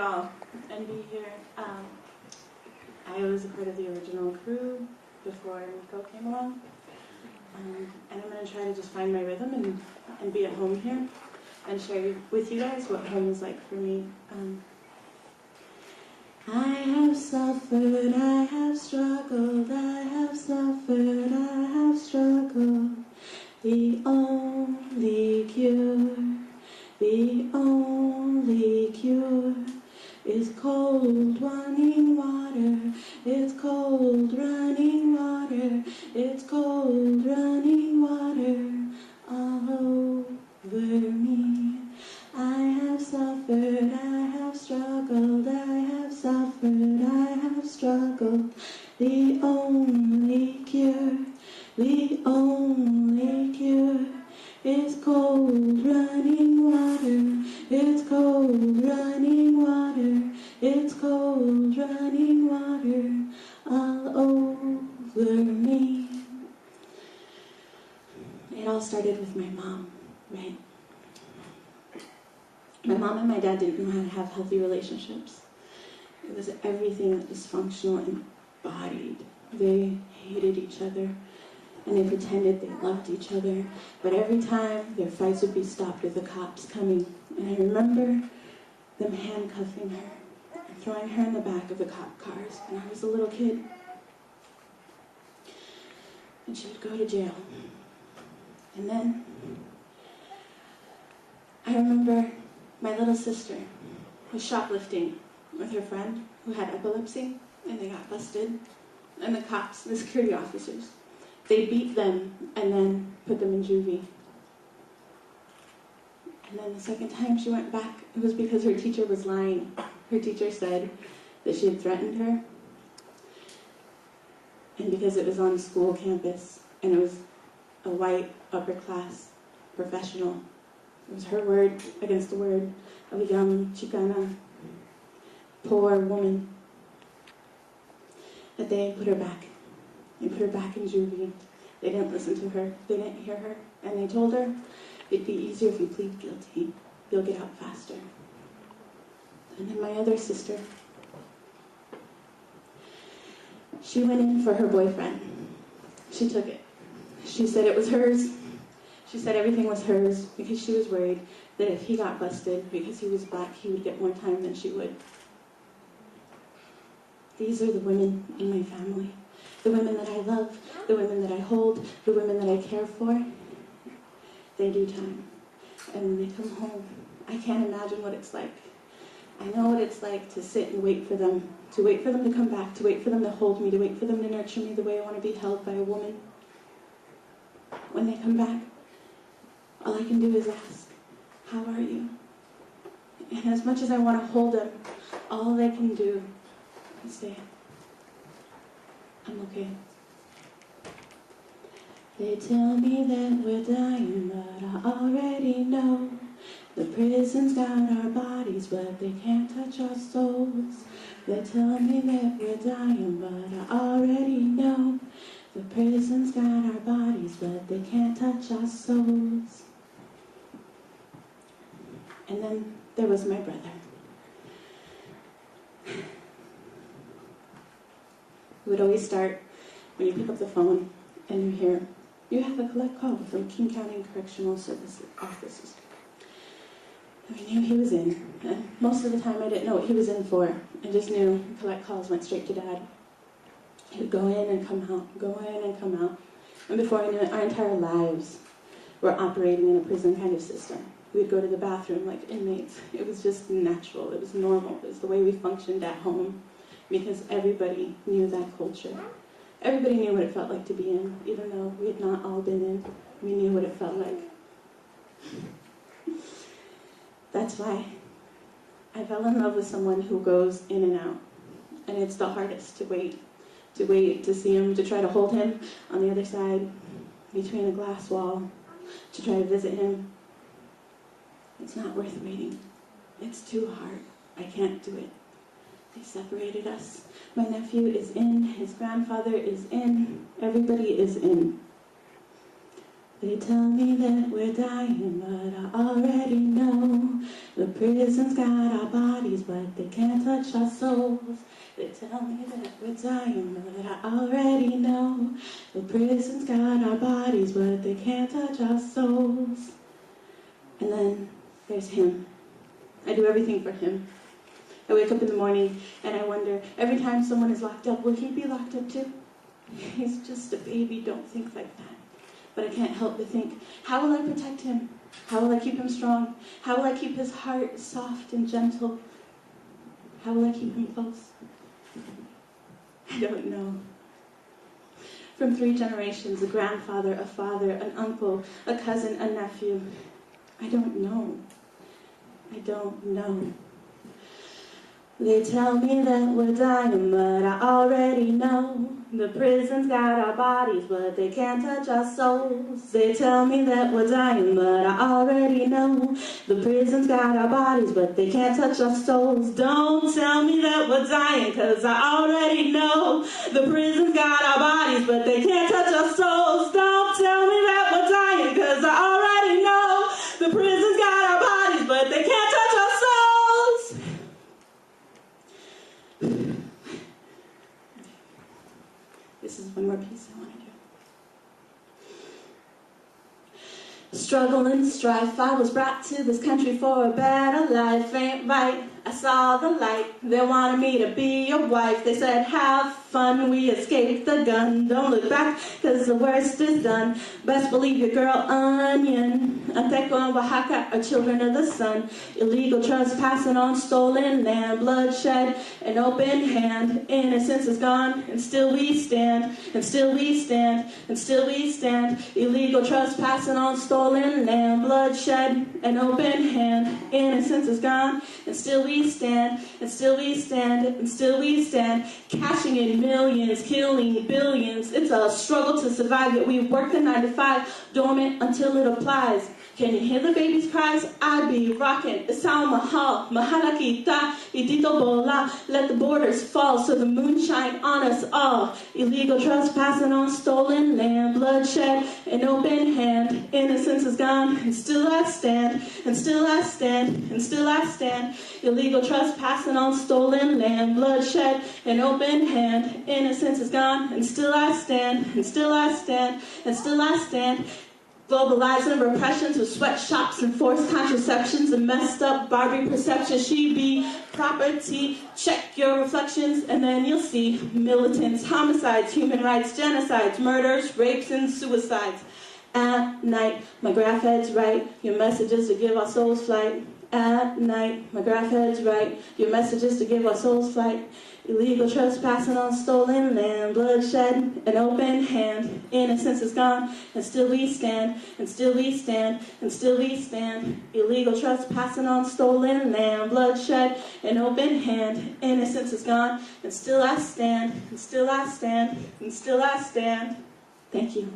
y'all and be here. I was a part of the original crew before Nico came along. And I'm going to try to just find my rhythm and be at home here and share with you guys what home is like for me. I have suffered, I have struggled, I have suffered, I have struggled. The only cure is cold running water. It's cold running water. It's cold running water all over me. I have suffered, I have struggled, I have suffered, I have struggled. The only cure is cold running water. It's cold running water. It's cold running water all over me. It all started with my mom, right? My mom and my dad didn't know how to have healthy relationships. It was everything that was functional and embodied. They hated each other, and they pretended they loved each other, but every time their fights would be stopped with the cops coming. And I remember them handcuffing her and throwing her in the back of the cop cars when I was a little kid. And she would go to jail. And then I remember my little sister was shoplifting with her friend who had epilepsy, and they got busted. And the cops, the security officers, they beat them and then put them in juvie. And then the second time she went back, it was because her teacher was lying. Her teacher said that she had threatened her. And because it was on school campus, and it was a white, upper-class professional, it was her word against the word of a young Chicana, poor woman, that they put her back. They put her back in juvie. They didn't listen to her. They didn't hear her. And they told her, it'd be easier if you plead guilty. You'll get out faster. And then my other sister, she went in for her boyfriend. She took it. She said it was hers. She said everything was hers because she was worried that if he got busted because he was black, he would get more time than she would. These are the women in my family. The women that I love, the women that I hold, the women that I care for. They do time. And when they come home, I can't imagine what it's like. I know what it's like to sit and wait for them to come back, to wait for them to hold me, to wait for them to nurture me the way I want to be held by a woman. When they come back, all I can do is ask, how are you? And as much as I want to hold them, all they can do is say, I'm okay. They tell me that we're dying, but I already know. The prison's got our bodies, but they can't touch our souls. They tell me that we're dying, but I already know. The prison's got our bodies, but they can't touch our souls. And then there was my brother. It would always start when you pick up the phone and you hear, you have a collect call from King County Correctional Services Offices. I knew he was in, and most of the time I didn't know what he was in for. I just knew collect calls went straight to Dad. He would go in and come out, go in and come out. And before I knew it, our entire lives were operating in a prison kind of system. We'd go to the bathroom like inmates. It was just natural. It was normal. It was the way we functioned at home because everybody knew that culture. Everybody knew what it felt like to be in, even though we had not all been in. We knew what it felt like. That's why I fell in love with someone who goes in and out. And it's the hardest to wait to see him, to try to hold him on the other side, between a glass wall, to try to visit him. It's not worth waiting. It's too hard. I can't do it. They separated us. My nephew is in. His grandfather is in. Everybody is in. They tell me that we're dying, but I already know. The prison's got our bodies, but they can't touch our souls. They tell me that we're dying, but I already know. The prison's got our bodies, but they can't touch our souls. And then there's him. I do everything for him. I wake up in the morning and I wonder, every time someone is locked up, will he be locked up too? He's just a baby, don't think like that. But I can't help but think, how will I protect him? How will I keep him strong? How will I keep his heart soft and gentle? How will I keep him close? I don't know. From 3 generations, a grandfather, a father, an uncle, a cousin, a nephew. I don't know. I don't know. They tell me that we're dying, but I already know. The prison's got our bodies, but they can't touch our souls. They tell me that we're dying, but I already know. The prison's got our bodies, but they can't touch our souls. Don't tell me that we're dying, 'cause I already know. The prison's got our bodies, but they can't touch our souls. Don't tell me that we're dying, 'cause I already know. The prison's got our bodies, but they can't touch our souls. This is one more piece I want to do. Struggle and strife, I was brought to this country for a better life. Ain't right, I saw the light. They wanted me to be your wife. They said, have fun, we escaped the gun. Don't look back, 'cause the worst is done. Best believe your girl Onion, Anteco and Oaxaca are children of the sun. Illegal trespassing on stolen land, bloodshed, an open hand. Innocence is gone, and still we stand, and still we stand, and still we stand. Illegal trespassing on stolen land, bloodshed, an open hand. Innocence is gone, and still we stand, and still we stand, and still we stand. Cashing in millions, killing billions. It's a struggle to survive, yet we work the 9 to 5, dormant until it applies. Can you hear the baby's cries? I be rocking. Isangmahal, Mahalakita, Idito Bola. Let the borders fall so the moon shine on us all. Illegal trespassing on stolen land, bloodshed, an open hand. Innocence is gone, and still I stand, and still I stand, and still I stand. Illegal trespassing on stolen land, bloodshed, an open hand. Innocence is gone, and still I stand, and still I stand, and still I stand. Globalizing repressions with sweatshops and forced contraceptions and messed up Barbie perception. She be property. Check your reflections and then you'll see militants, homicides, human rights, genocides, murders, rapes, and suicides. At night, my graph head's right. Your message is to give our souls flight. At night, my graph head's right. Your message is to give our souls flight. Illegal trespassing on stolen land, bloodshed, an open hand. Innocence is gone, and still we stand, and still we stand, and still we stand. Illegal trespassing on stolen land, bloodshed, an open hand. Innocence is gone, and still I stand, and still I stand, and still I stand. Thank you.